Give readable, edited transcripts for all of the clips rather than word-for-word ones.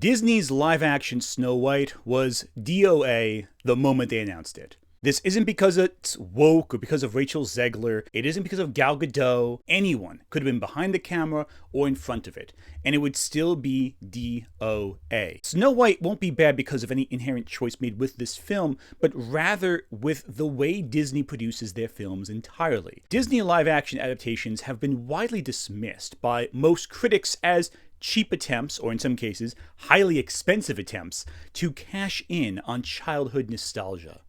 Disney's live-action Snow White was DOA the moment they announced it. This isn't because it's woke or because of Rachel Zegler. It isn't because of Gal Gadot. Anyone could have been behind the camera or in front of it, and it would still be DOA. Snow White won't be bad because of any inherent choice made with this film, but rather with the way Disney produces their films entirely. Disney live-action adaptations have been widely dismissed by most critics as cheap attempts, or in some cases, highly expensive attempts, to cash in on childhood nostalgia.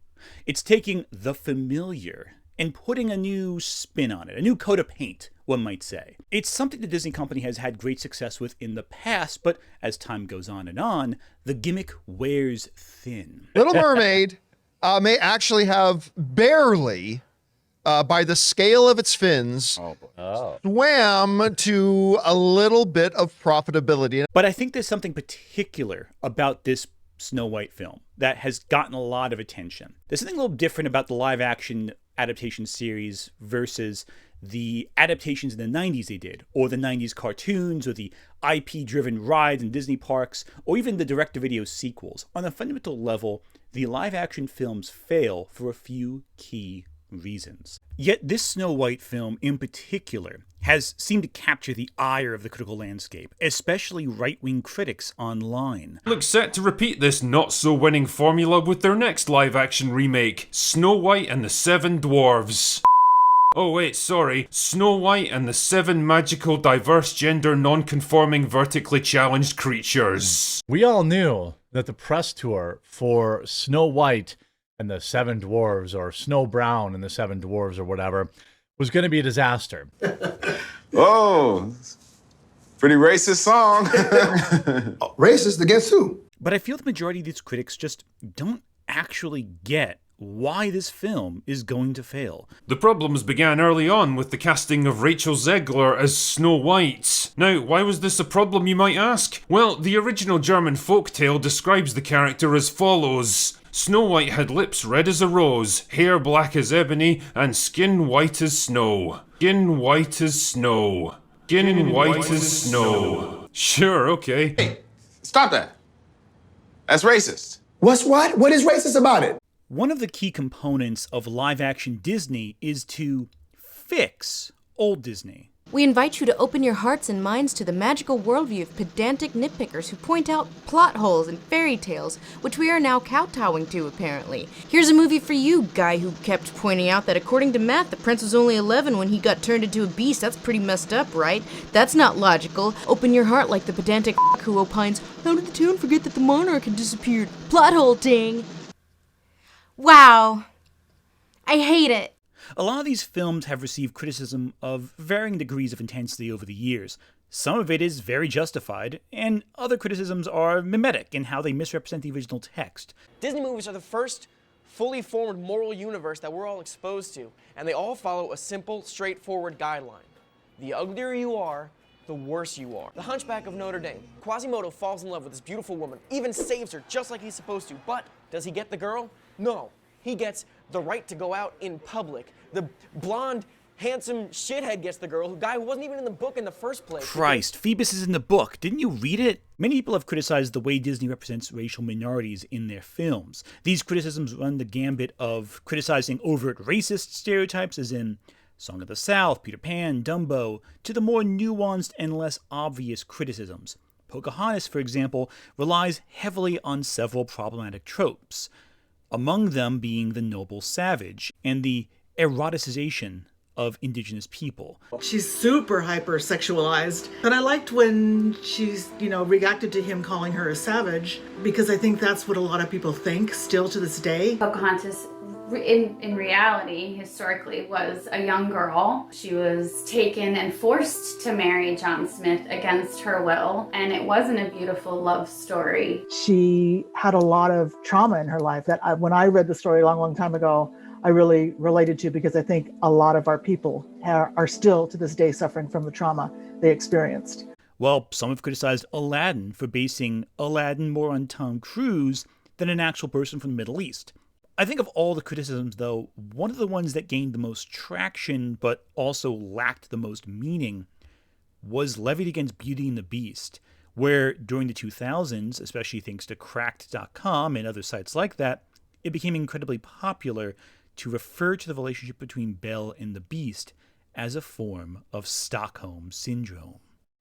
It's taking the familiar and putting a new spin on it, a new coat of paint, one might say. It's something the Disney company has had great success with in the past, but as time goes on, the gimmick wears thin. Little Mermaid may actually have barely, by the scale of its fins, swam to a little bit of profitability. But I think there's something particular about this Snow White film that has gotten a lot of attention. There's something a little different about the live action adaptation series versus the adaptations in the 90s they did, or the 90s cartoons, or the IP driven rides in Disney parks, or even the direct-to-video sequels. On a fundamental level, the live action films fail for a few key reasons. Yet this Snow White film in particular has seemed to capture the ire of the critical landscape, especially right-wing critics online. Look set to repeat this not-so-winning formula with their next live-action remake, Snow White and the Seven Dwarves. Oh wait, sorry, Snow White and the Seven Magical Diverse Gender Non-Conforming Vertically Challenged Creatures. We all knew that the press tour for Snow White and the Seven Dwarves, or Snow Brown and the Seven Dwarves, or whatever, was going to be a disaster. Oh, pretty racist song. Racist against who? But I feel the majority of these critics just don't actually get why this film is going to fail. The problems began early on with the casting of Rachel Zegler as Snow White. Now, why was this a problem, you might ask? Well, the original German folktale describes the character as follows. Snow White had lips red as a rose, hair black as ebony, and skin white as snow. Skin white as snow. Skin white as snow. Sure, okay. Hey, stop that. That's racist. What's what? What is racist about it? One of the key components of live-action Disney is to fix old Disney. We invite you to open your hearts and minds to the magical worldview of pedantic nitpickers who point out plot holes in fairy tales, which we are now kowtowing to, apparently. Here's a movie for you, guy who kept pointing out that according to math, the prince was only 11 when he got turned into a beast. That's pretty messed up, right? That's not logical. Open your heart like the pedantic who opines, how did the town forget that the monarch had disappeared? Plot hole, ding! Wow. I hate it. A lot of these films have received criticism of varying degrees of intensity over the years. Some of it is very justified, and other criticisms are mimetic in how they misrepresent the original text. Disney movies are the first fully formed moral universe that we're all exposed to, and they all follow a simple, straightforward guideline. The uglier you are, the worse you are. The Hunchback of Notre Dame. Quasimodo falls in love with this beautiful woman, even saves her just like he's supposed to, but does he get the girl? No. He gets the right to go out in public. The blonde, handsome shithead gets the girl, guy who wasn't even in the book in the first place. Christ, Phoebus is in the book. Didn't you read it? Many people have criticized the way Disney represents racial minorities in their films. These criticisms run the gambit of criticizing overt racist stereotypes, as in Song of the South, Peter Pan, Dumbo, to the more nuanced and less obvious criticisms. Pocahontas, for example, relies heavily on several problematic tropes, among them being the noble savage and the eroticization of indigenous people. She's super hyper-sexualized, but I liked when she's, reacted to him calling her a savage, because I think that's what a lot of people think still to this day. Pocahontas, in reality, historically, was a young girl. She was taken and forced to marry John Smith against her will, and it wasn't a beautiful love story. She had a lot of trauma in her life that when I read the story a long, long time ago, I really related to, because I think a lot of our people are still to this day suffering from the trauma they experienced. Well, some have criticized Aladdin for basing Aladdin more on Tom Cruise than an actual person from the Middle East. I think of all the criticisms, though, one of the ones that gained the most traction but also lacked the most meaning was levied against Beauty and the Beast, where during the 2000s, especially thanks to Cracked.com and other sites like that, it became incredibly popular to refer to the relationship between Belle and the Beast as a form of Stockholm Syndrome.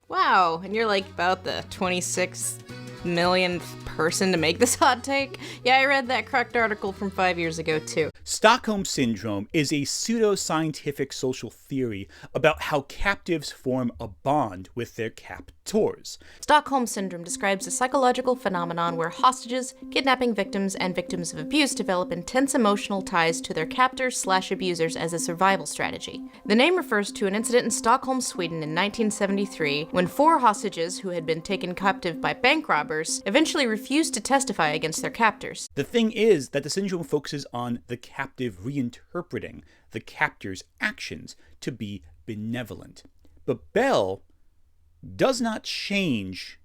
Wow, and you're like about the 26 millionth person to make this hot take? Yeah, I read that correct article from 5 years ago too. Stockholm Syndrome is a pseudoscientific social theory about how captives form a bond with their captors. Stockholm Syndrome describes a psychological phenomenon where hostages, kidnapping victims, and victims of abuse develop intense emotional ties to their captors/abusers as a survival strategy. The name refers to an incident in Stockholm, Sweden in 1973 when 4 hostages who had been taken captive by bank robbers eventually refused to testify against their captors. The thing is that the syndrome focuses on the captive reinterpreting the captor's actions to be benevolent. But Belle does not change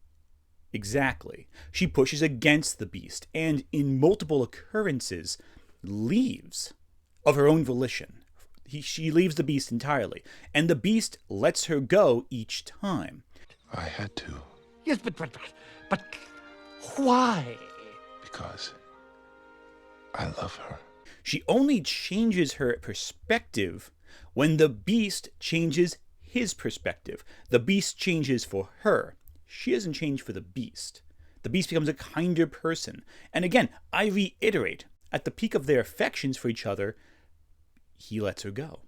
exactly. She pushes against the Beast and in multiple occurrences leaves of her own volition. She leaves the Beast entirely, and the Beast lets her go each time. I had to. Yes, but why? Because I love her. She only changes her perspective when the Beast changes his perspective. The Beast changes for her. She doesn't change for the Beast. The Beast becomes a kinder person. And again, I reiterate, at the peak of their affections for each other, he lets her go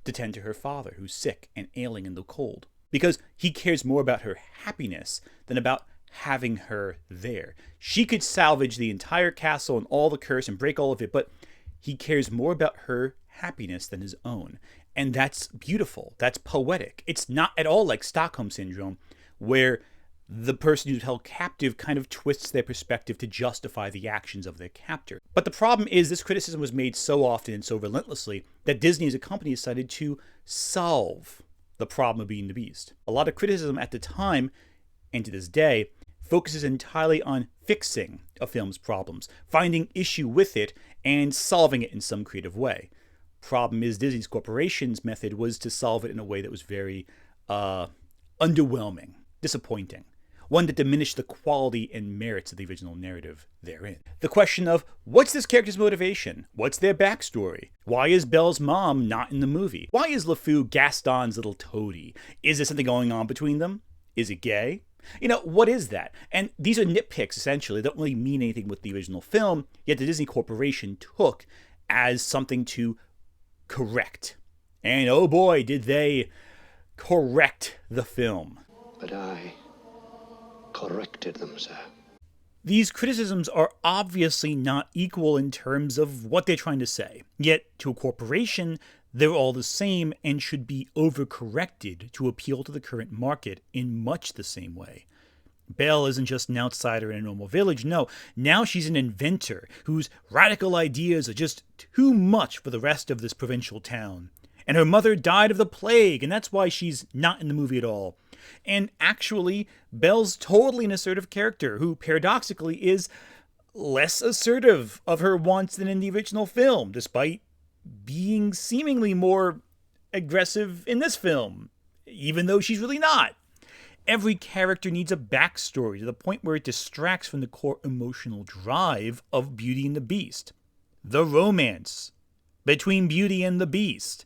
to tend to her father, who's sick and ailing in the cold, because he cares more about her happiness than about having her there. She could salvage the entire castle and all the curse and break all of it, but he cares more about her happiness than his own. And that's beautiful. That's poetic. It's not at all like Stockholm Syndrome, where the person who's held captive kind of twists their perspective to justify the actions of their captor. But the problem is this criticism was made so often and so relentlessly that Disney as a company decided to solve the problem of being the Beast. A lot of criticism at the time, and to this day, focuses entirely on fixing a film's problems, finding issue with it, and solving it in some creative way. Problem is, Disney's corporation's method was to solve it in a way that was very underwhelming, disappointing, one that diminished the quality and merits of the original narrative therein. The question of, what's this character's motivation? What's their backstory? Why is Belle's mom not in the movie? Why is LeFou Gaston's little toady? Is there something going on between them? Is it gay? You know, what is that? And these are nitpicks, essentially. They don't really mean anything with the original film, yet the Disney Corporation took as something to correct. And oh boy, did they correct the film. But I corrected them, sir. These criticisms are obviously not equal in terms of what they're trying to say. Yet, to a corporation, they're all the same and should be overcorrected to appeal to the current market in much the same way. Belle isn't just an outsider in a normal village, no, now she's an inventor whose radical ideas are just too much for the rest of this provincial town. And her mother died of the plague, and that's why she's not in the movie at all. And actually, Belle's totally an assertive character who, paradoxically, is less assertive of her wants than in the original film, despite being seemingly more aggressive in this film, even though she's really not. Every character needs a backstory to the point where it distracts from the core emotional drive of Beauty and the Beast. The romance between Beauty and the Beast.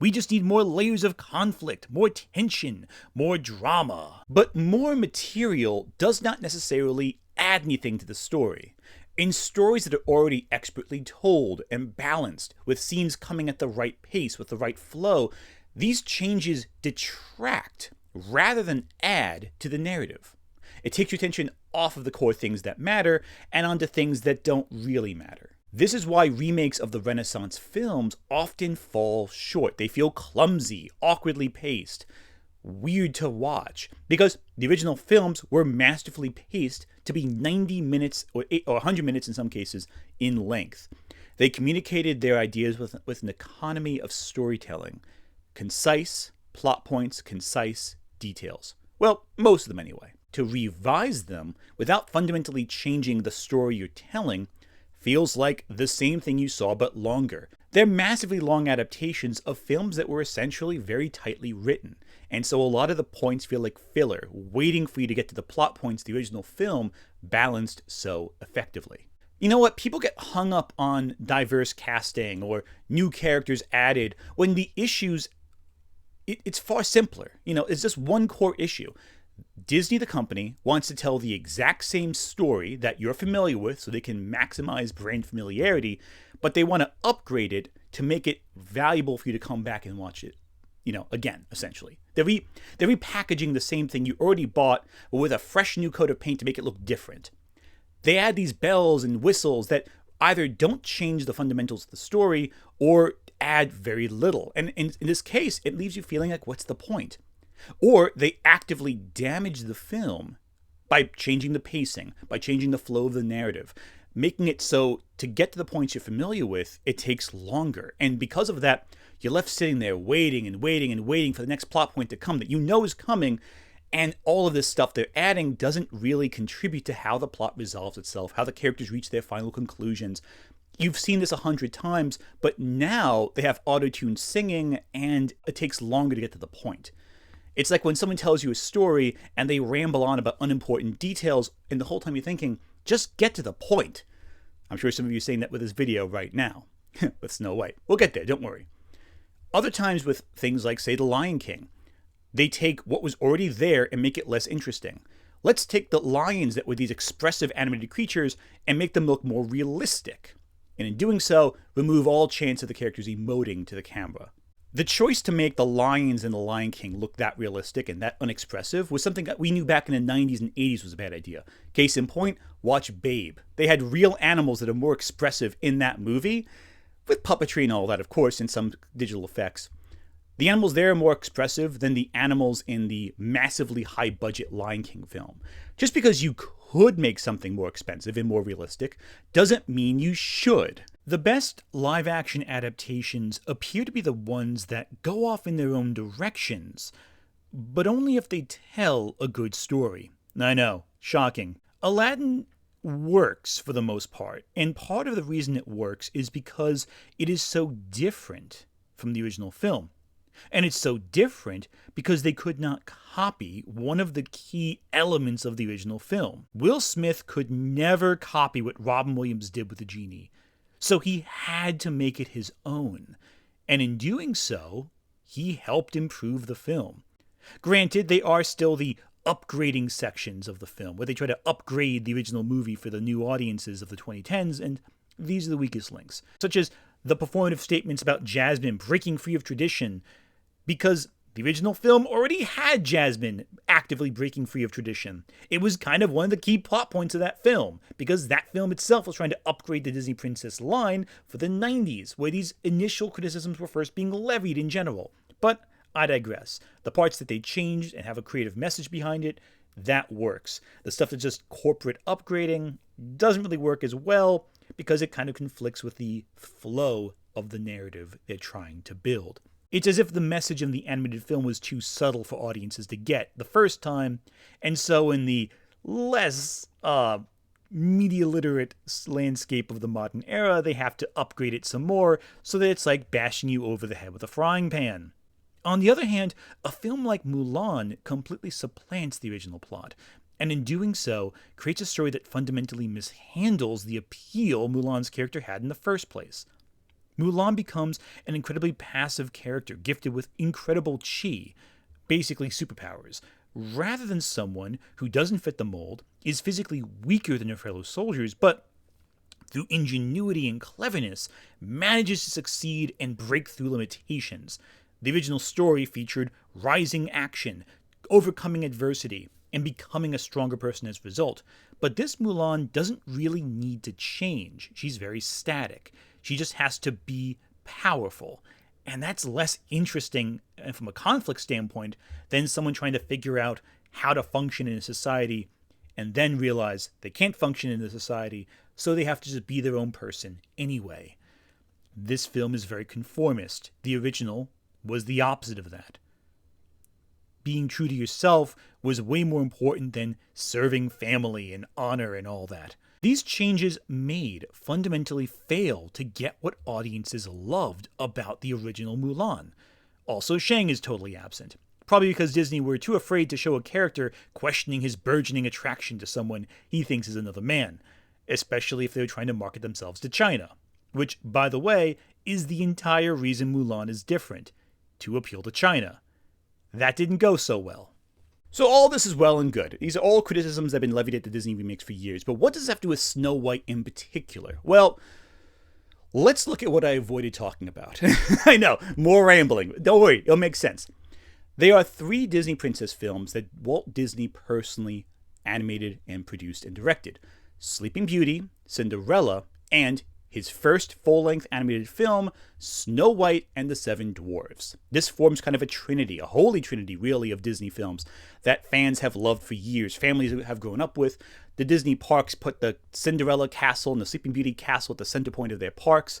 We just need more layers of conflict, more tension, more drama. But more material does not necessarily add anything to the story. In stories that are already expertly told and balanced, with scenes coming at the right pace, with the right flow, these changes detract rather than add to the narrative. It takes your attention off of the core things that matter and onto things that don't really matter. This is why remakes of the Renaissance films often fall short. They feel clumsy, awkwardly paced, weird to watch, because the original films were masterfully paced to be 90 minutes or 100 minutes in some cases in length. They communicated their ideas with an economy of storytelling. Concise plot points, concise details. Well, most of them anyway. To revise them without fundamentally changing the story you're telling feels like the same thing you saw but longer. They're massively long adaptations of films that were essentially very tightly written. And so a lot of the points feel like filler, waiting for you to get to the plot points the original film balanced so effectively. You know what? People get hung up on diverse casting or new characters added when the issues, it's far simpler. It's just one core issue. Disney, the company, wants to tell the exact same story that you're familiar with so they can maximize brand familiarity, but they want to upgrade it to make it valuable for you to come back and watch it, again, essentially. They're repackaging the same thing you already bought, but with a fresh new coat of paint to make it look different. They add these bells and whistles that either don't change the fundamentals of the story or add very little. And in this case, it leaves you feeling like, what's the point? Or they actively damage the film by changing the pacing, by changing the flow of the narrative, making it so to get to the points you're familiar with, it takes longer. And because of that, you're left sitting there waiting and waiting and waiting for the next plot point to come that you know is coming. And all of this stuff they're adding doesn't really contribute to how the plot resolves itself, how the characters reach their final conclusions. You've seen this 100 times, but now they have auto-tune singing and it takes longer to get to the point. It's like when someone tells you a story and they ramble on about unimportant details, and the whole time you're thinking, just get to the point. I'm sure some of you are saying that with this video right now, with Snow White. We'll get there, don't worry. Other times with things like, say, The Lion King, they take what was already there and make it less interesting. Let's take the lions that were these expressive animated creatures and make them look more realistic. And in doing so, remove all chance of the characters emoting to the camera. The choice to make the lions in The Lion King look that realistic and that unexpressive was something that we knew back in the 90s and 80s was a bad idea. Case in point, watch Babe. They had real animals that are more expressive in that movie, with puppetry and all that, of course, and some digital effects. The animals there are more expressive than the animals in the massively high-budget Lion King film. Just because you could make something more expensive and more realistic doesn't mean you should. The best live-action adaptations appear to be the ones that go off in their own directions, but only if they tell a good story. I know, shocking. Aladdin works for the most part, and part of the reason it works is because it is so different from the original film. And it's so different because they could not copy one of the key elements of the original film. Will Smith could never copy what Robin Williams did with the genie, so he had to make it his own. And in doing so, he helped improve the film. Granted, they are still the upgrading sections of the film, where they try to upgrade the original movie for the new audiences of the 2010s, and these are the weakest links, such as the performative statements about Jasmine breaking free of tradition, because the original film already had Jasmine actively breaking free of tradition. It was kind of one of the key plot points of that film, because that film itself was trying to upgrade the Disney Princess line for the 90s, where these initial criticisms were first being levied in general. But I digress. The parts that they changed and have a creative message behind it, that works. The stuff that's just corporate upgrading doesn't really work as well, because it kind of conflicts with the flow of the narrative they're trying to build. It's as if the message in the animated film was too subtle for audiences to get the first time, and so in the less media-literate landscape of the modern era, they have to upgrade it some more so that it's like bashing you over the head with a frying pan. On the other hand, a film like Mulan completely supplants the original plot, and in doing so, creates a story that fundamentally mishandles the appeal Mulan's character had in the first place. Mulan becomes an incredibly passive character gifted with incredible chi, basically superpowers, rather than someone who doesn't fit the mold, is physically weaker than her fellow soldiers, but through ingenuity and cleverness, manages to succeed and break through limitations. The original story featured rising action, overcoming adversity, and becoming a stronger person as a result. But this Mulan doesn't really need to change. She's very static. She just has to be powerful. And that's less interesting from a conflict standpoint than someone trying to figure out how to function in a society and then realize they can't function in the society, so they have to just be their own person anyway. This film is very conformist. The original was the opposite of that. Being true to yourself was way more important than serving family and honor and all that. These changes made fundamentally fail to get what audiences loved about the original Mulan. Also, Shang is totally absent. Probably because Disney were too afraid to show a character questioning his burgeoning attraction to someone he thinks is another man, especially if they were trying to market themselves to China. Which, by the way, is the entire reason Mulan is different, to appeal to China. That didn't go so well. So all this is well and good. These are all criticisms that have been levied at the Disney remakes for years, but what does this have to do with Snow White in particular? Well, let's look at what I avoided talking about. I know, more rambling. Don't worry, it'll make sense. There are 3 Disney princess films that Walt Disney personally animated and produced and directed. Sleeping Beauty, Cinderella, and his first full-length animated film, Snow White and the Seven Dwarfs. This forms kind of a trinity, a holy trinity, really, of Disney films that fans have loved for years, families have grown up with. The Disney parks put the Cinderella castle and the Sleeping Beauty castle at the center point of their parks.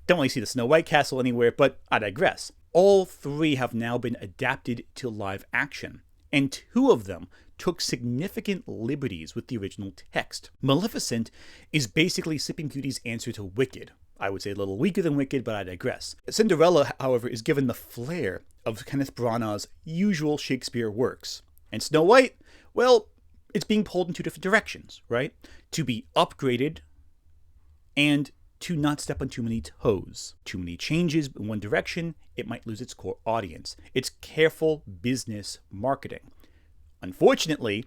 Don't really see the Snow White castle anywhere, but I digress. All 3 have now been adapted to live action, and 2 of them took significant liberties with the original text. Maleficent is basically Sleeping Beauty's answer to Wicked. I would say a little weaker than Wicked, but I digress. Cinderella, however, is given the flair of Kenneth Branagh's usual Shakespeare works. And Snow White, well, it's being pulled in 2 different directions, right? To be upgraded and to not step on too many toes. Too many changes in one direction, it might lose its core audience. It's careful business marketing. Unfortunately,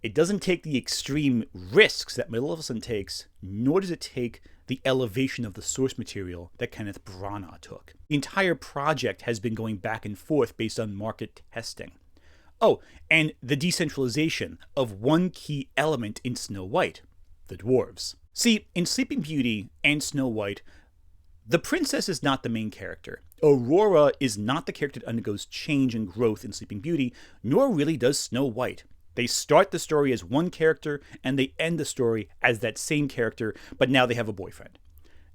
it doesn't take the extreme risks that Maleficent takes, nor does it take the elevation of the source material that Kenneth Branagh took. The entire project has been going back and forth based on market testing. Oh, and the decentralization of one key element in Snow White, the dwarves. See, in Sleeping Beauty and Snow White, the princess is not the main character. Aurora is not the character that undergoes change and growth in Sleeping Beauty, nor really does Snow White. They start the story as one character, and they end the story as that same character, but now they have a boyfriend.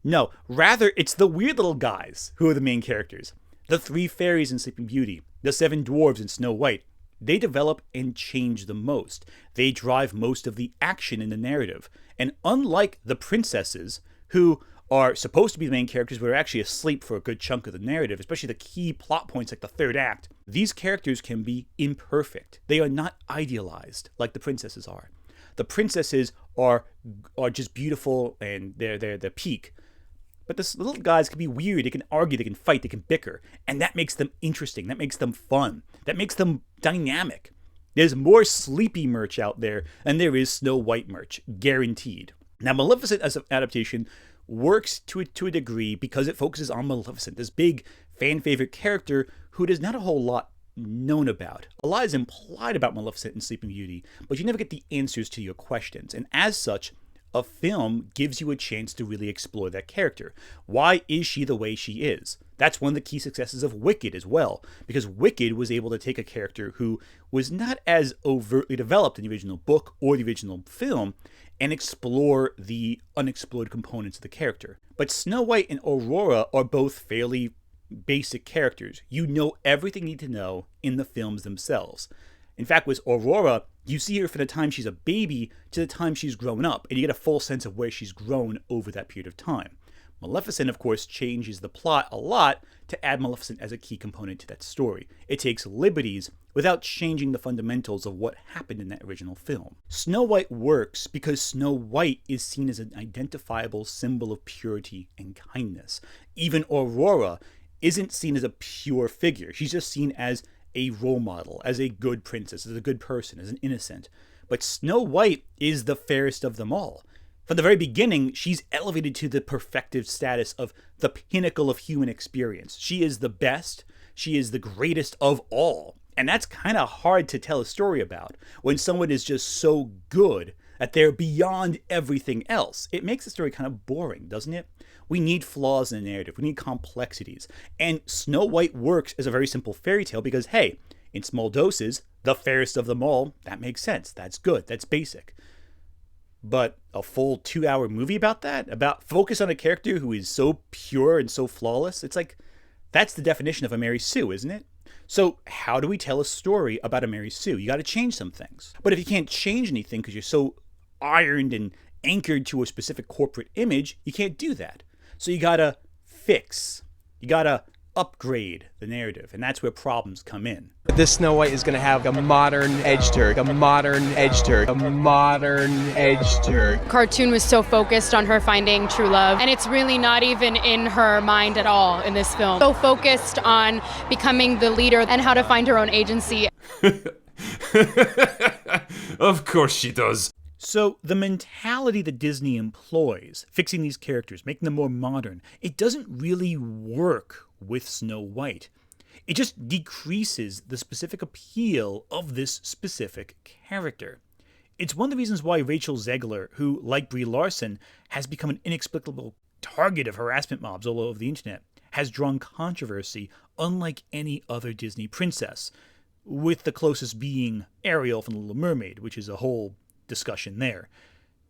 No, rather, it's the weird little guys who are the main characters. The 3 fairies in Sleeping Beauty, the 7 dwarves in Snow White. They develop and change the most. They drive most of the action in the narrative. And unlike the princesses, who are supposed to be the main characters but are actually asleep for a good chunk of the narrative, especially the key plot points like the 3rd act, these characters can be imperfect. They are not idealized like the princesses are. The princesses are just beautiful and they're peak. But the little guys can be weird, they can argue, they can fight, they can bicker, and that makes them interesting, that makes them fun, that makes them dynamic. There's more Sleepy merch out there than there is Snow White merch, guaranteed. Now, Maleficent as an adaptation works to a degree because it focuses on Maleficent, this big fan-favorite character who there's not a whole lot known about. A lot is implied about Maleficent in Sleeping Beauty, but you never get the answers to your questions, and as such, a film gives you a chance to really explore that character. Why is she the way she is? That's one of the key successes of Wicked as well, because Wicked was able to take a character who was not as overtly developed in the original book or the original film and explore the unexplored components of the character. But Snow White and Aurora are both fairly basic characters. You know everything you need to know in the films themselves. In fact, with Aurora, you see her from the time she's a baby to the time she's grown up, and you get a full sense of where she's grown over that period of time. Maleficent, of course, changes the plot a lot to add Maleficent as a key component to that story. It takes liberties without changing the fundamentals of what happened in that original film. Snow White works because Snow White is seen as an identifiable symbol of purity and kindness. Even Aurora isn't seen as a pure figure. She's just seen as a role model, as a good princess, as a good person, as an innocent. But Snow White is the fairest of them all. From the very beginning, she's elevated to the perfective status of the pinnacle of human experience. She is the best. She is the greatest of all. And that's kind of hard to tell a story about when someone is just so good that they're beyond everything else. It makes the story kind of boring, doesn't it? We need flaws in the narrative. We need complexities. And Snow White works as a very simple fairy tale because, hey, in small doses, the fairest of them all, that makes sense. That's good. That's basic. But a full 2-hour movie about that? About focus on a character who is so pure and so flawless? It's like, that's the definition of a Mary Sue, isn't it? So how do we tell a story about a Mary Sue? You got to change some things. But if you can't change anything because you're so ironed and anchored to a specific corporate image, you can't do that. So you got to fix. You got to upgrade the narrative, and that's where problems come in. This Snow White is going to have a modern edge to her, a modern edge to her, a modern edge to her. Cartoon was so focused on her finding true love, and it's really not even in her mind at all in this film. So focused on becoming the leader and how to find her own agency. Of course she does. So the mentality that Disney employs, fixing these characters, making them more modern, it doesn't really work with Snow White. It just decreases the specific appeal of this specific character. It's one of the reasons why Rachel Zegler, who, like Brie Larson, has become an inexplicable target of harassment mobs all over the internet, has drawn controversy unlike any other Disney princess, with the closest being Ariel from The Little Mermaid, which is a whole discussion there.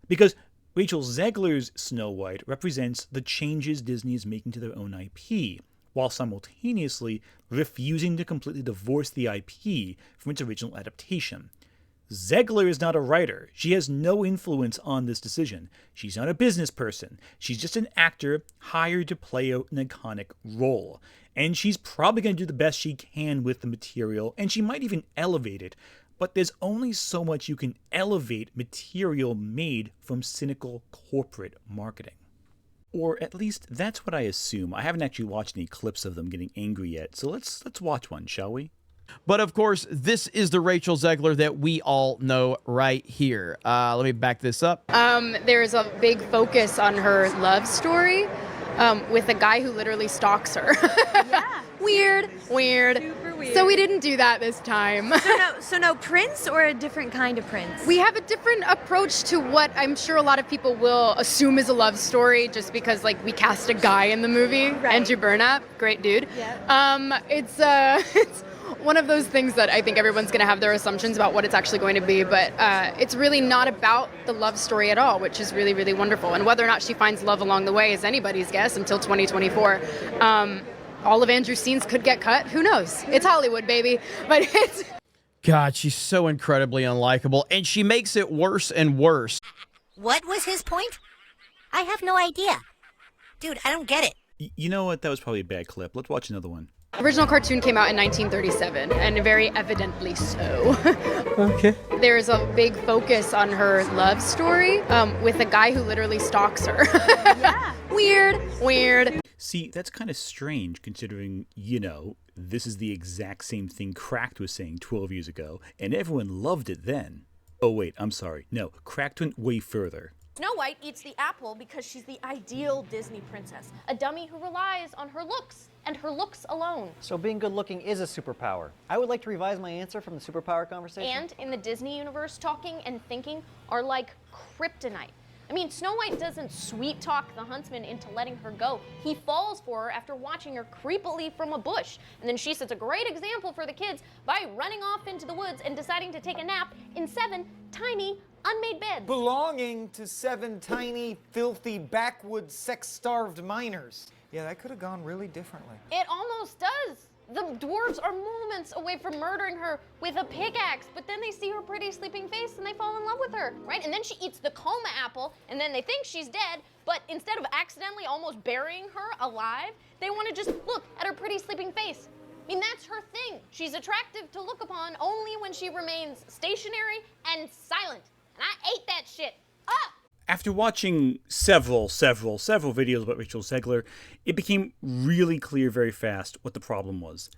Because Rachel Zegler's Snow White represents the changes Disney is making to their own IP, while simultaneously refusing to completely divorce the IP from its original adaptation. Zegler is not a writer. She has no influence on this decision. She's not a business person. She's just an actor hired to play out an iconic role. And she's probably going to do the best she can with the material, and she might even elevate it. But there's only so much you can elevate material made from cynical corporate marketing. Or at least that's what I assume. I haven't actually watched any clips of them getting angry yet, so let's watch one, shall we? But of course, this is the Rachel Zegler that we all know right here. Let me back this up. There's a big focus on her love story with a guy who literally stalks her. Yeah. Weird. Super weird. So we didn't do that this time. So no prince or a different kind of prince? We have a different approach to what I'm sure a lot of people will assume is a love story just because, like, we cast a guy in the movie. Right. Andrew Burnap, great dude. Yeah. It's one of those things that I think everyone's going to have their assumptions about what it's actually going to be, but it's really not about the love story at all, which is really, really wonderful. And whether or not she finds love along the way is anybody's guess until 2024. All of Andrew's scenes could get cut. Who knows? It's Hollywood, baby. But it's... God, she's so incredibly unlikable, and she makes it worse and worse. What was his point? I have no idea. Dude, I don't get it. You know what? That was probably a bad clip. Let's watch another one. Original cartoon came out in 1937, and very evidently so. Okay. There's a big focus on her love story with a guy who literally stalks her. Yeah. Weird. See, that's kind of strange considering, this is the exact same thing Cracked was saying 12 years ago, and everyone loved it then. Oh wait, I'm sorry. No, Cracked went way further. Snow White eats the apple because she's the ideal Disney princess, a dummy who relies on her looks, and her looks alone. So being good looking is a superpower. I would like to revise my answer from the superpower conversation. And in the Disney universe, talking and thinking are like kryptonite. I mean, Snow White doesn't sweet talk the huntsman into letting her go. He falls for her after watching her creepily from a bush. And then she sets a great example for the kids by running off into the woods and deciding to take a nap in 7 tiny, unmade beds. Belonging to 7 tiny, filthy, backwoods, sex-starved miners. Yeah, that could have gone really differently. It almost does. The dwarves are moments away from murdering her with a pickaxe, but then they see her pretty sleeping face and they fall in love with her, right? And then she eats the coma apple, and then they think she's dead, but instead of accidentally almost burying her alive, they want to just look at her pretty sleeping face. I mean, that's her thing. She's attractive to look upon only when she remains stationary and silent. And I ate that shit up! After watching several videos about Rachel Zegler, it became really clear very fast what the problem was.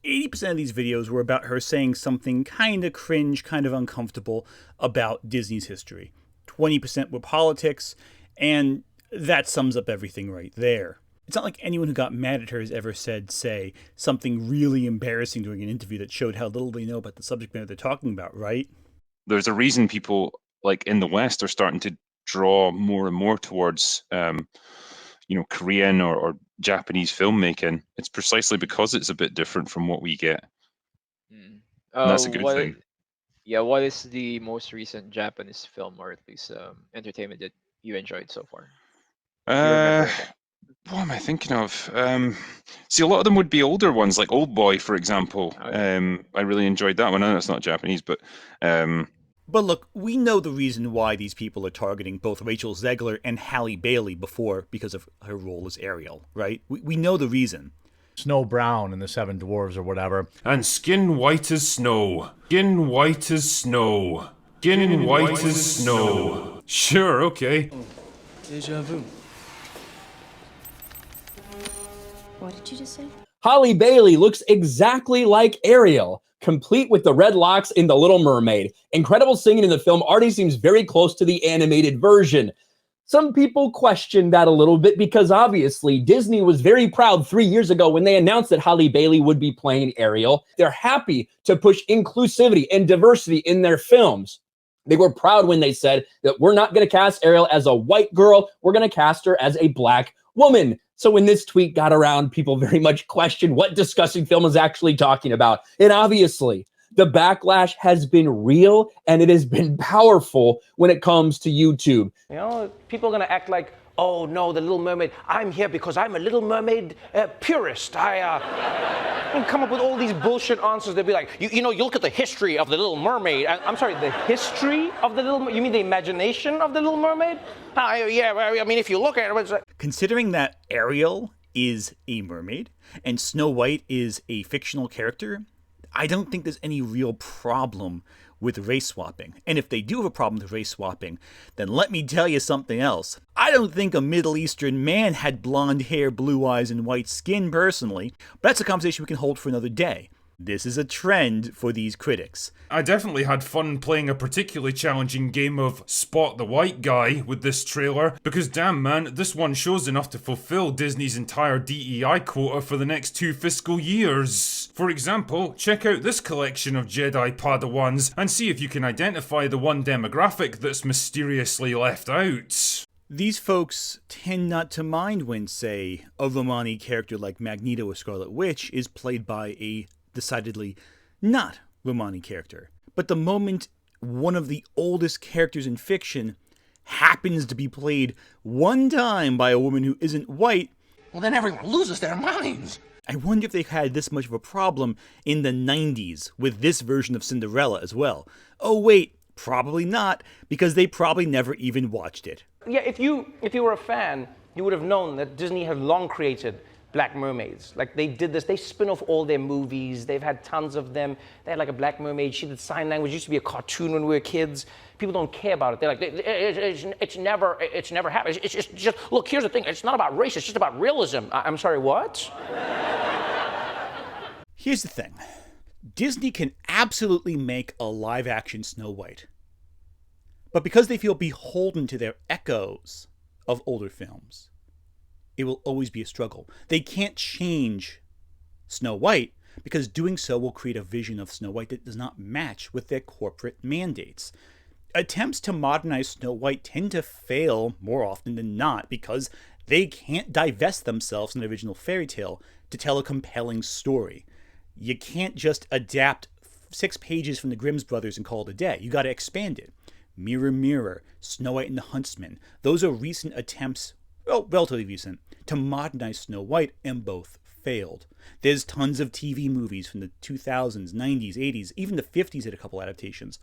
80% of these videos were about her saying something kind of cringe, kind of uncomfortable about Disney's history. 20% were politics, and that sums up everything right there. It's not like anyone who got mad at her has ever said, say, something really embarrassing during an interview that showed how little they know about the subject matter they're talking about, right? There's a reason people, like in the West, are starting to draw more and more towards, Korean or Japanese filmmaking. It's precisely because it's a bit different from what we get. And that's a good thing. Yeah, what is the most recent Japanese film, or at least entertainment, that you enjoyed so far? What am I thinking of? See, a lot of them would be older ones, like Old Boy, for example. Okay. I really enjoyed that one. I know it's not Japanese, but... But look, we know the reason why these people are targeting both Rachel Zegler and Halle Bailey before, because of her role as Ariel, right? We know the reason. Snow Brown in the Seven Dwarves or whatever. And skin white as snow. Skin white as snow. Skin white as snow. Sure, okay. Deja vu. What did you just say? Halle Bailey looks exactly like Ariel, complete with the red locks in The Little Mermaid. Incredible singing in the film already seems very close to the animated version. Some people question that a little bit because obviously Disney was very proud 3 years ago when they announced that Halle Bailey would be playing Ariel. They're happy to push inclusivity and diversity in their films. They were proud when they said that we're not going to cast Ariel as a white girl, we're going to cast her as a black woman. So when this tweet got around, people very much questioned what disgusting film is actually talking about. And obviously, the backlash has been real and it has been powerful when it comes to YouTube. You know, people are going to act like, oh no, the Little Mermaid, I'm here because I'm a Little Mermaid purist. I come up with all these bullshit answers. They'll be like, you know, you look at the history of the Little Mermaid. I'm sorry, the history of the Little Mermaid? You mean the imagination of the Little Mermaid? Yeah, I mean, if you look at it, it's like... Considering that Ariel is a mermaid and Snow White is a fictional character, I don't think there's any real problem with race swapping. And if they do have a problem with race swapping, then let me tell you something else. I don't think a Middle Eastern man had blonde hair, blue eyes, and white skin personally, but that's a conversation we can hold for another day. This is a trend for these critics. I definitely had fun playing a particularly challenging game of Spot the White Guy with this trailer, because damn man, this one shows enough to fulfill Disney's entire DEI quota for the next 2 fiscal years. For example, check out this collection of Jedi Padawans and see if you can identify the one demographic that's mysteriously left out. These folks tend not to mind when, say, a Romani character like Magneto or Scarlet Witch is played by a decidedly not Romani character. But the moment one of the oldest characters in fiction happens to be played one time by a woman who isn't white, well, then everyone loses their minds. I wonder if they had this much of a problem in the 90s with this version of Cinderella as well. Oh wait, probably not, because they probably never even watched it. Yeah, if you were a fan, you would have known that Disney had long created Black Mermaids. Like, they did this, they spin off all their movies, they've had tons of them. They had like a Black Mermaid, she did sign language, it used to be a cartoon when we were kids. People don't care about it. They're like, it's never happened. It's just, look, here's the thing, it's not about race, it's just about realism. I'm sorry, what? Here's the thing. Disney can absolutely make a live-action Snow White. But because they feel beholden to their echoes of older films, it will always be a struggle. They can't change Snow White because doing so will create a vision of Snow White that does not match with their corporate mandates. Attempts to modernize Snow White tend to fail more often than not because they can't divest themselves from the original fairy tale to tell a compelling story. You can't just adapt 6 pages from the Grimm's Brothers and call it a day. You got to expand it. Mirror, Mirror, Snow White and the Huntsman. Those are recent attempts, well, relatively recent, to modernize Snow White, and both failed. There's tons of TV movies from the 2000s, 90s, 80s, even the 50s had a couple adaptations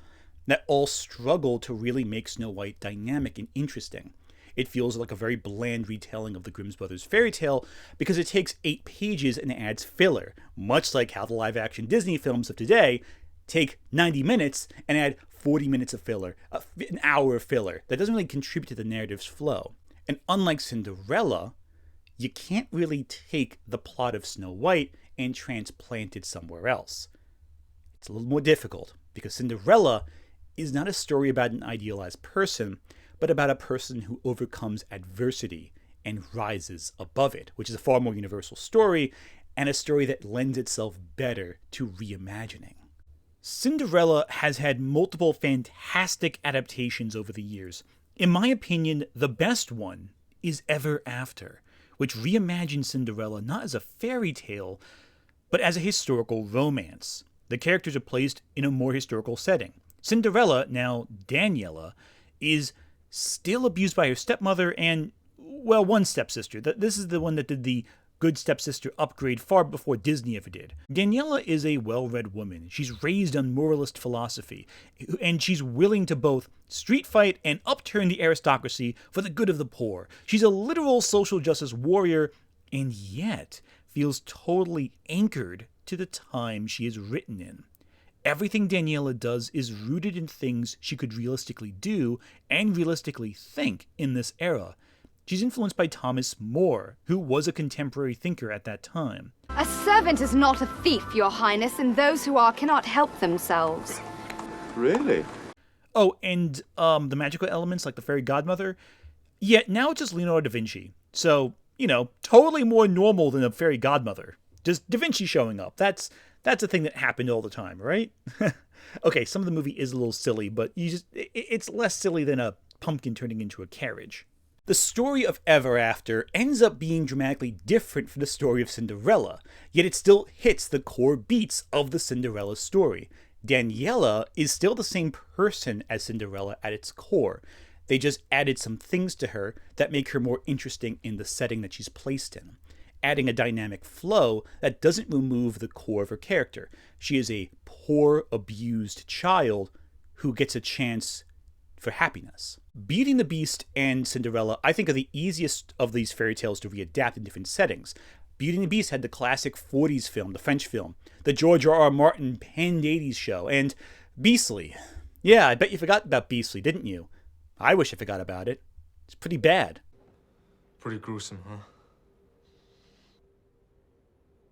that all struggle to really make Snow White dynamic and interesting. It feels like a very bland retelling of the Grimm's Brothers fairy tale because it takes 8 pages and adds filler, much like how the live-action Disney films of today take 90 minutes and add 40 minutes of filler, an hour of filler. That doesn't really contribute to the narrative's flow. And unlike Cinderella, you can't really take the plot of Snow White and transplant it somewhere else. It's a little more difficult because Cinderella is not a story about an idealized person, but about a person who overcomes adversity and rises above it, which is a far more universal story and a story that lends itself better to reimagining. Cinderella has had multiple fantastic adaptations over the years. In my opinion, the best one is Ever After, which reimagines Cinderella not as a fairy tale, but as a historical romance. The characters are placed in a more historical setting. Cinderella, now Daniela, is still abused by her stepmother and, well, one stepsister. This is the one that did the good stepsister upgrade far before Disney ever did. Daniela is a well-read woman. She's raised on moralist philosophy, and she's willing to both street fight and upturn the aristocracy for the good of the poor. She's a literal social justice warrior, and yet feels totally anchored to the time she is written in. Everything Daniela does is rooted in things she could realistically do and realistically think in this era. She's influenced by Thomas More, who was a contemporary thinker at that time. A servant is not a thief, Your Highness, and those who are cannot help themselves. Really? Oh, and the magical elements like the fairy godmother? Yeah, now it's just Leonardo da Vinci. So, totally more normal than a fairy godmother. Just Da Vinci showing up. That's a thing that happened all the time, right? Okay, some of the movie is a little silly, but it's less silly than a pumpkin turning into a carriage. The story of Ever After ends up being dramatically different from the story of Cinderella, yet it still hits the core beats of the Cinderella story. Daniela is still the same person as Cinderella at its core. They just added some things to her that make her more interesting in the setting that she's placed in, adding a dynamic flow that doesn't remove the core of her character. She is a poor, abused child who gets a chance for happiness. Beauty and the Beast and Cinderella, I think, are the easiest of these fairy tales to readapt in different settings. Beauty and the Beast had the classic 40s film, the French film, the George R.R. Martin penned 80s show, and Beastly. Yeah, I bet you forgot about Beastly, didn't you? I wish I forgot about it. It's pretty bad. Pretty gruesome, huh?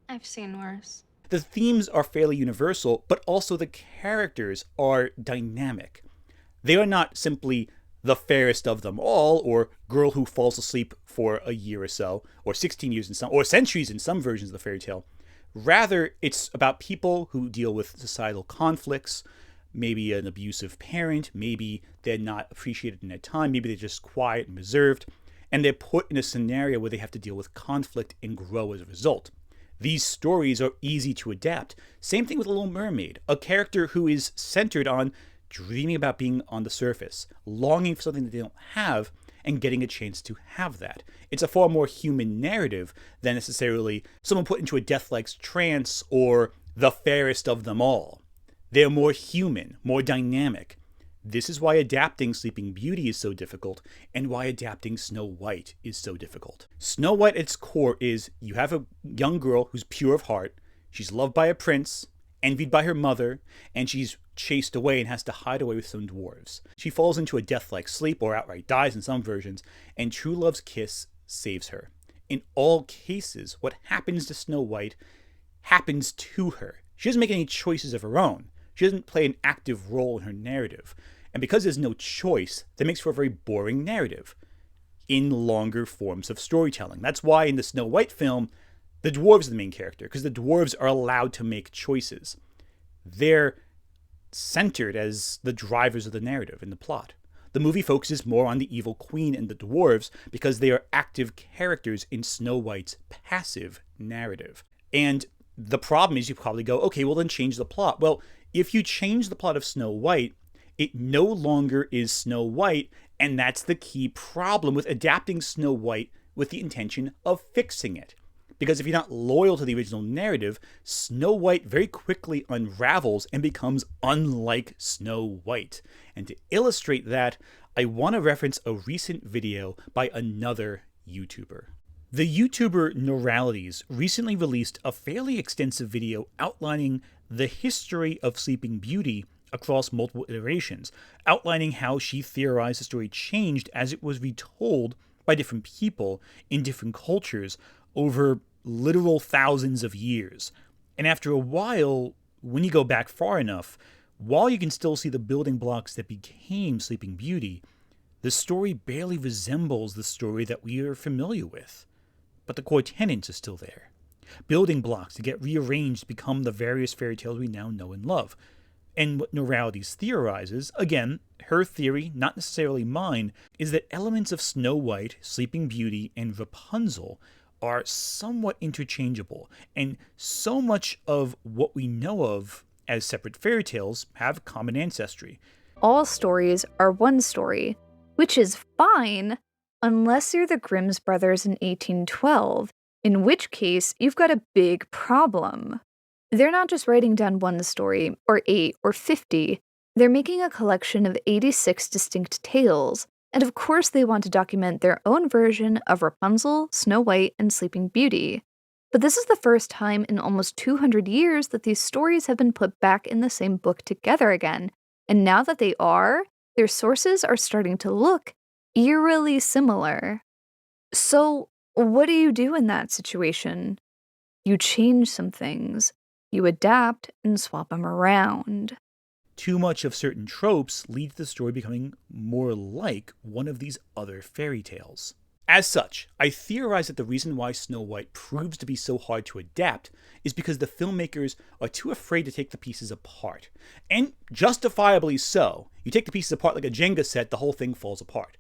I've seen worse. The themes are fairly universal, but also the characters are dynamic. They are not simply the fairest of them all, or girl who falls asleep for a year or so, or 16 years in some, or centuries in some versions of the fairy tale. Rather, it's about people who deal with societal conflicts, maybe an abusive parent, maybe they're not appreciated in their time, maybe they're just quiet and reserved, and they're put in a scenario where they have to deal with conflict and grow as a result. These stories are easy to adapt. Same thing with Little Mermaid, a character who is centered on dreaming about being on the surface, longing for something that they don't have, and getting a chance to have that. It's a far more human narrative than necessarily someone put into a death-like trance or the fairest of them all. They're more human, more dynamic. This is why adapting Sleeping Beauty is so difficult, and why adapting Snow White is so difficult. Snow White at its core is, you have a young girl who's pure of heart, she's loved by a prince, envied by her mother, and she's chased away and has to hide away with some dwarves. She falls into a death-like sleep, or outright dies in some versions, and true love's kiss saves her. In all cases, what happens to Snow White happens to her. She doesn't make any choices of her own. She doesn't play an active role in her narrative. And because there's no choice, that makes for a very boring narrative in longer forms of storytelling. That's why in the Snow White film, the dwarves are the main character, because the dwarves are allowed to make choices. They're centered as the drivers of the narrative and the plot. The movie focuses more on the evil queen and the dwarves because they are active characters in Snow White's passive narrative. And the problem is you probably go, okay, well then change the plot. Well, if you change the plot of Snow White, it no longer is Snow White, and that's the key problem with adapting Snow White with the intention of fixing it. Because if you're not loyal to the original narrative, Snow White very quickly unravels and becomes unlike Snow White. And to illustrate that, I want to reference a recent video by another YouTuber. The YouTuber Noralities recently released a fairly extensive video outlining the history of Sleeping Beauty across multiple iterations, outlining how she theorized the story changed as it was retold by different people in different cultures over literal thousands of years. And after a while, when you go back far enough, while you can still see the building blocks that became Sleeping Beauty, the story barely resembles the story that we are familiar with. But the core tenets are still there. Building blocks that get rearranged to become the various fairy tales we now know and love. And what Noralities theorizes, again, her theory, not necessarily mine, is that elements of Snow White, Sleeping Beauty, and Rapunzel are somewhat interchangeable, and so much of what we know of as separate fairy tales have common ancestry. All stories are one story, which is fine, unless you're the Grimm's brothers in 1812, in which case you've got a big problem. They're not just writing down one story, or 8, or 50, they're making a collection of 86 distinct tales, and of course they want to document their own version of Rapunzel, Snow White, and Sleeping Beauty. But this is the first time in almost 200 years that these stories have been put back in the same book together again. And now that they are, their sources are starting to look eerily similar. So, what do you do in that situation? You change some things. You adapt and swap them around. Too much of certain tropes leads to the story becoming more like one of these other fairy tales. As such, I theorize that the reason why Snow White proves to be so hard to adapt is because the filmmakers are too afraid to take the pieces apart. And justifiably so. You take the pieces apart like a Jenga set, the whole thing falls apart.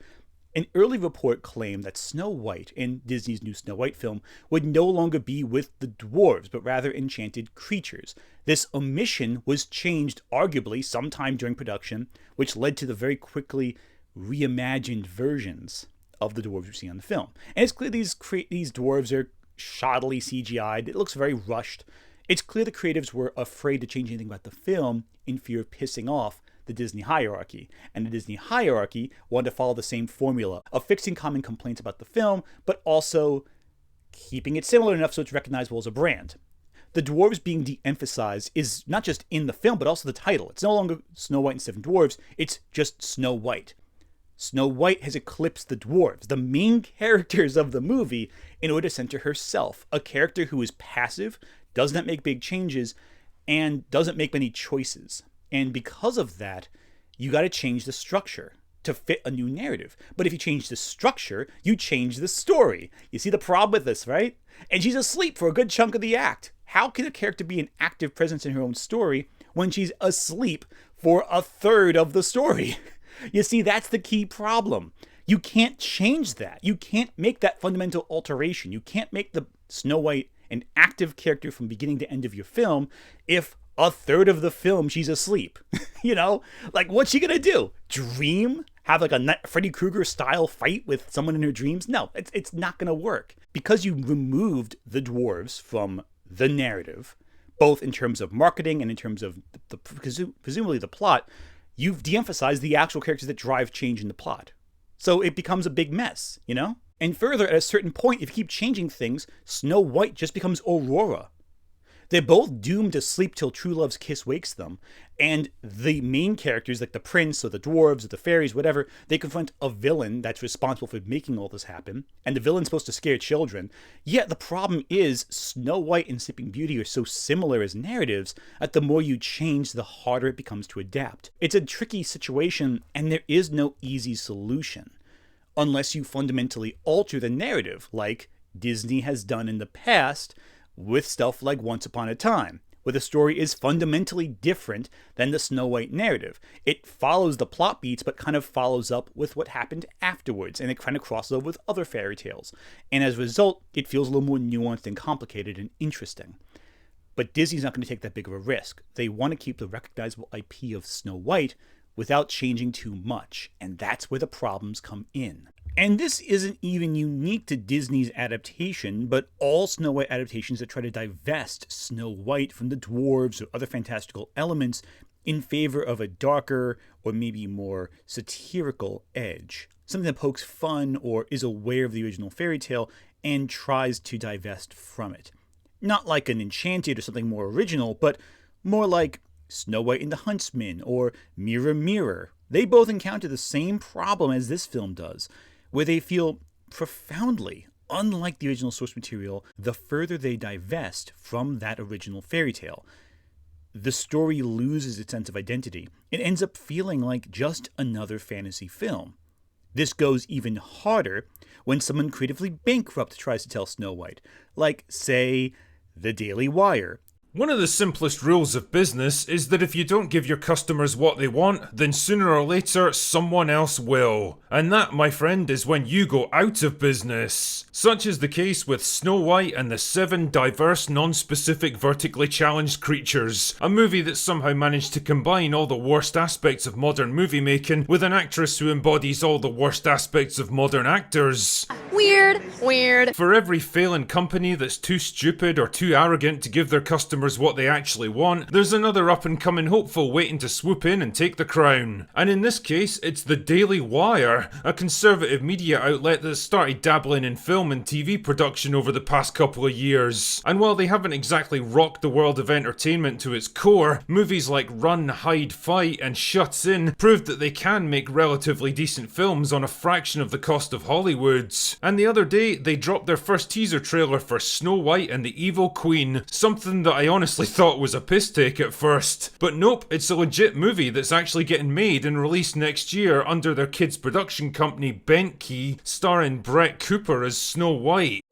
An early report claimed that Snow White in Disney's new Snow White film would no longer be with the dwarves, but rather enchanted creatures. This omission was changed arguably sometime during production, which led to the very quickly reimagined versions of the dwarves we see on the film. And it's clear these dwarves are shoddily CGI'd. It looks very rushed. It's clear the creatives were afraid to change anything about the film in fear of pissing off the Disney hierarchy. And the Disney hierarchy wanted to follow the same formula of fixing common complaints about the film, but also keeping it similar enough so it's recognizable as a brand. The dwarves being de-emphasized is not just in the film, but also the title. It's no longer Snow White and Seven Dwarves, it's just Snow White. Snow White has eclipsed the dwarves, the main characters of the movie, in order to center herself, a character who is passive, does not make big changes, and doesn't make many choices. And because of that, you got to change the structure to fit a new narrative. But if you change the structure, you change the story. You see the problem with this, right? And she's asleep for a good chunk of the act. How can a character be an active presence in her own story when she's asleep for a third of the story? You see, that's the key problem. You can't change that. You can't make that fundamental alteration. You can't make the Snow White an active character from beginning to end of your film if a third of the film she's asleep. You know, like what's she gonna do? Dream? Have like a Freddy Krueger style fight with someone in her dreams? No, it's not gonna work. Because you removed the dwarves from the narrative, both in terms of marketing and in terms of presumably the plot, you've de-emphasized the actual characters that drive change in the plot. So it becomes a big mess, you know? And further, at a certain point, if you keep changing things, Snow White just becomes Aurora. They're both doomed to sleep till true love's kiss wakes them. And the main characters, like the prince or the dwarves or the fairies, whatever, they confront a villain that's responsible for making all this happen. And the villain's supposed to scare children. Yet the problem is Snow White and Sleeping Beauty are so similar as narratives that the more you change, the harder it becomes to adapt. It's a tricky situation, and there is no easy solution. Unless you fundamentally alter the narrative, like Disney has done in the past with stuff like Once Upon a Time, where the story is fundamentally different than the Snow White narrative. It follows the plot beats, but kind of follows up with what happened afterwards, and it kind of crosses over with other fairy tales. And as a result, it feels a little more nuanced and complicated and interesting. But Disney's not going to take that big of a risk. They want to keep the recognizable IP of Snow White without changing too much, and that's where the problems come in. And this isn't even unique to Disney's adaptation, but all Snow White adaptations that try to divest Snow White from the dwarves or other fantastical elements in favor of a darker or maybe more satirical edge. Something that pokes fun or is aware of the original fairy tale and tries to divest from it. Not like an Enchanted or something more original, but more like Snow White and the Huntsman or Mirror Mirror. They both encounter the same problem as this film does, where they feel profoundly unlike the original source material the further they divest from that original fairy tale. The story loses its sense of identity. It ends up feeling like just another fantasy film. This goes even harder when someone creatively bankrupt tries to tell Snow White, like, say, The Daily Wire. One of the simplest rules of business is that if you don't give your customers what they want, then sooner or later someone else will. And that, my friend, is when you go out of business. Such is the case with Snow White and the 7 diverse, non-specific, vertically challenged creatures. A movie that somehow managed to combine all the worst aspects of modern movie making with an actress who embodies all the worst aspects of modern actors. Weird. For every failing company that's too stupid or too arrogant to give their customers what they actually want, there's another up-and-coming hopeful waiting to swoop in and take the crown. And in this case, it's the Daily Wire, a conservative media outlet that started dabbling in film and TV production over the past couple of years. And while they haven't exactly rocked the world of entertainment to its core, movies like Run, Hide, Fight and Shuts In proved that they can make relatively decent films on a fraction of the cost of Hollywood's. And the other day, they dropped their first teaser trailer for Snow White and the Evil Queen, something that I honestly thought was a piss take at first. But nope, it's a legit movie that's actually getting made and released next year under their kids production company Bentkey, starring Brett Cooper as Snow White.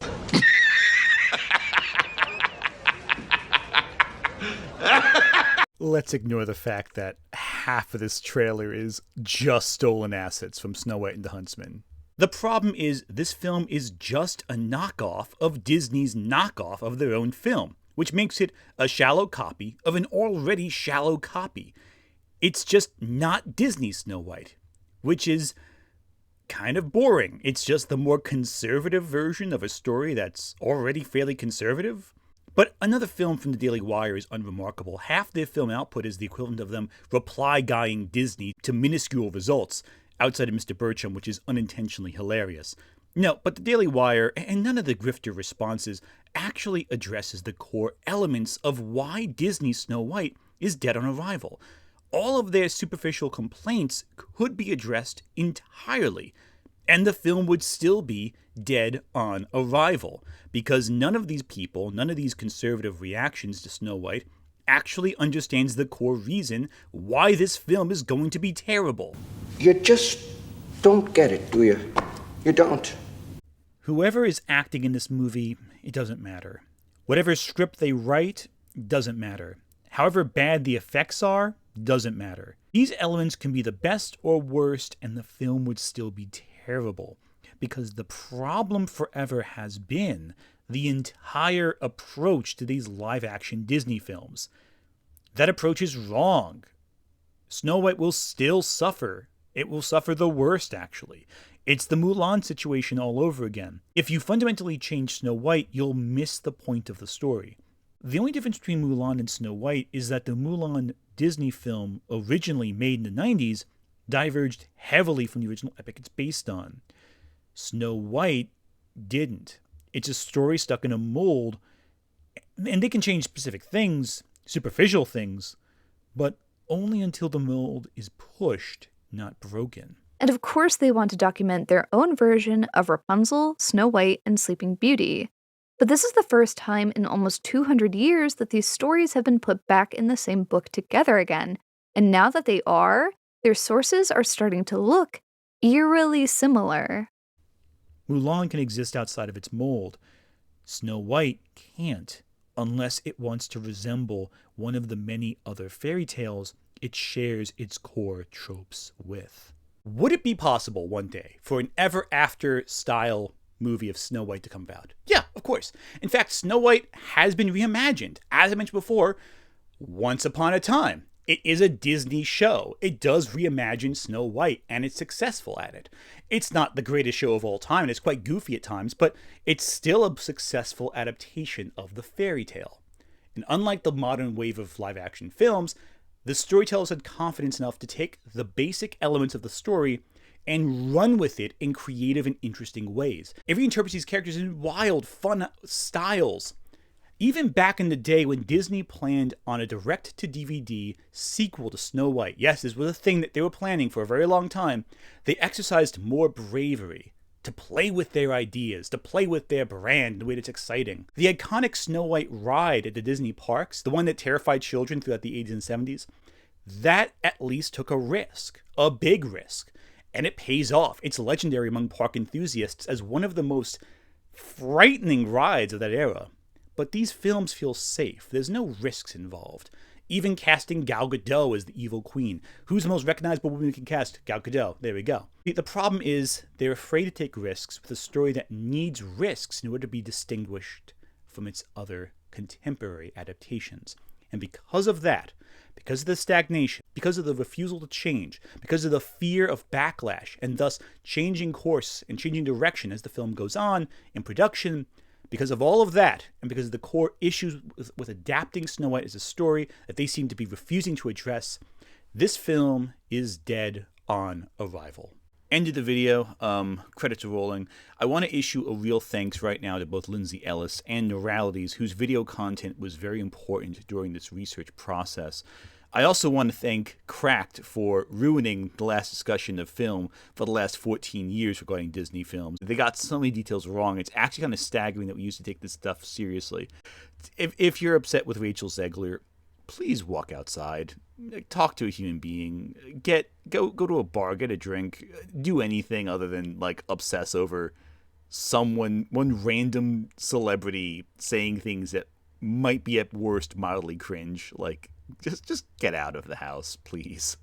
Let's ignore the fact that half of this trailer is just stolen assets from Snow White and the Huntsman. The problem is, this film is just a knockoff of Disney's knockoff of their own film, which makes it a shallow copy of an already shallow copy. It's just not Disney Snow White, which is kind of boring. It's just the more conservative version of a story that's already fairly conservative. But another film from the Daily Wire is unremarkable. Half their film output is the equivalent of them reply-guying Disney to minuscule results, outside of Mr. Burcham, which is unintentionally hilarious. No, but the Daily Wire, and none of the grifter responses, actually addresses the core elements of why Disney Snow White is dead on arrival. All of their superficial complaints could be addressed entirely, and the film would still be dead on arrival, because none of these people, none of these conservative reactions to Snow White actually understands the core reason why this film is going to be terrible. You just don't get it, do you? You don't. Whoever is acting in this movie, it doesn't matter. Whatever script they write, doesn't matter. However bad the effects are, doesn't matter. These elements can be the best or worst, and the film would still be terrible. Because the problem forever has been the entire approach to these live-action Disney films. That approach is wrong. Snow White will still suffer. It will suffer the worst, actually. It's the Mulan situation all over again. If you fundamentally change Snow White, you'll miss the point of the story. The only difference between Mulan and Snow White is that the Mulan Disney film, originally made in the 90s, diverged heavily from the original epic it's based on. Snow White didn't. It's a story stuck in a mold, and they can change specific things, superficial things, but only until the mold is pushed, not broken. And of course they want to document their own version of Rapunzel, Snow White, and Sleeping Beauty. But this is the first time in almost 200 years that these stories have been put back in the same book together again. And now that they are, their sources are starting to look eerily similar. Mulan can exist outside of its mold. Snow White can't, unless it wants to resemble one of the many other fairy tales it shares its core tropes with. Would it be possible one day for an ever after style movie of Snow White to come about? Yeah, of course. In fact, Snow White has been reimagined. As I mentioned before, once upon a time. It is a Disney show. It does reimagine Snow White, and it's successful at it. It's not the greatest show of all time, and it's quite goofy at times, but it's still a successful adaptation of the fairy tale. And unlike the modern wave of live-action films, the storytellers had confidence enough to take the basic elements of the story and run with it in creative and interesting ways. It reinterprets these characters in wild, fun styles. Even back in the day when Disney planned on a direct-to-DVD sequel to Snow White, yes, this was a thing that they were planning for a very long time, they exercised more bravery to play with their ideas, to play with their brand in a way that's exciting. The iconic Snow White ride at the Disney parks, the one that terrified children throughout the 80s and 70s, that at least took a risk, a big risk, and it pays off. It's legendary among park enthusiasts as one of the most frightening rides of that era. But these films feel safe. There's no risks involved. Even casting Gal Gadot as the evil queen. Who's the most recognizable woman we can cast? Gal Gadot. There we go. The problem is they're afraid to take risks with a story that needs risks in order to be distinguished from its other contemporary adaptations. And because of that, because of the stagnation, because of the refusal to change, because of the fear of backlash, and thus changing course and changing direction as the film goes on in production, because of all of that, and because of the core issues with adapting Snow White as a story that they seem to be refusing to address, this film is dead on arrival. End of the video. Credits are rolling. I want to issue a real thanks right now to both Lindsay Ellis and Noralities, whose video content was very important during this research process. I also want to thank Cracked for ruining the last discussion of film for the last 14 years regarding Disney films. They got so many details wrong. It's actually kind of staggering that we used to take this stuff seriously. If you're upset with Rachel Zegler, please walk outside, talk to a human being, go to a bar, get a drink, do anything other than like obsess over one random celebrity saying things that might be at worst mildly cringe. Like, just get out of the house, please.